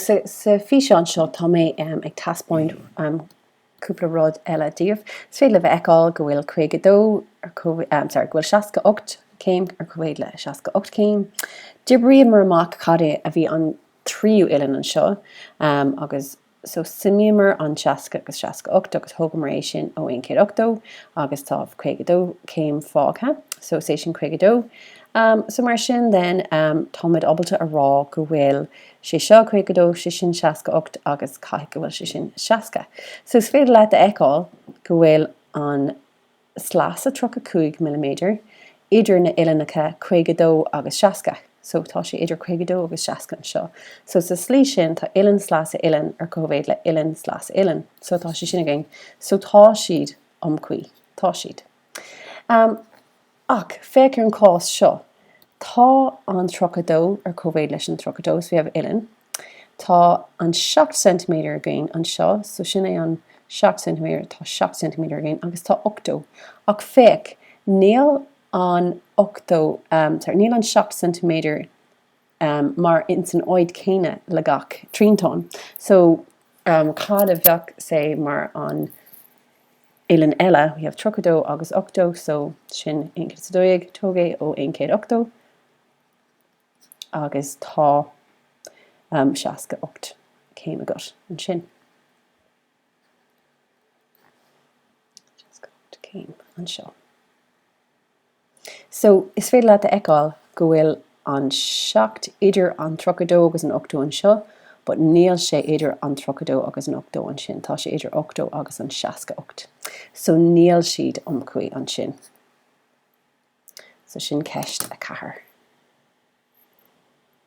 Sa fi an seo tá mé ag taspóint cúpla rud eile díobh. Is féad le bheith eáil go bhfuil 52 ar gohfuil 68 céim ar chuid le 68 céim. Dibríad mar amach cadé a bhí an tríú uileán an seo agus so simíomar an 60 agus 68 agus thugam mar éis sin ó 1 agus tá 52 céim fágtha, so sé sin 52. So mar sin then táid obalta a rá go bhfuil sé seo 52 sé sin 68 agus caiith go bhfuil sé sin 60. So is féidir le a eáil go bhfuil an slása 35 mm idir na uileanacha 52 agus 60. So tá sé idir 52 agus 60 an seo. So sa slí sin tá uileán slása uileán ar comhbhéad le uileán slása uileán. So tá sé sin againn. So tá siad cuí. Tá siad. Ach, féicear an cás seo. Tá an 32 ar comhbhéad leis an 32, so we have uileán. Tá an 7 cm againn an seo, so sin é an 7 cm, tá 7 cm againn, agus tá 8. Ach féic, níl an 8, níl an 7 cm mar in san oid céine le gach tríntáin. So cad a bheach sé mar an uileán eile, we have 32 agus 8, so sin 1 tógé ó 1 8. Agus tá 68 céim agat an sin. 68 céim an seo. So is féidir le a eáil go bhfuil an 7 idir an 32 agus an 8 an seo, but níl sé idir an 32 agus an 8 an sin. Tá sé idir 8 agus an 68. So níl siad cuí an sin. So sin ceist a chathair.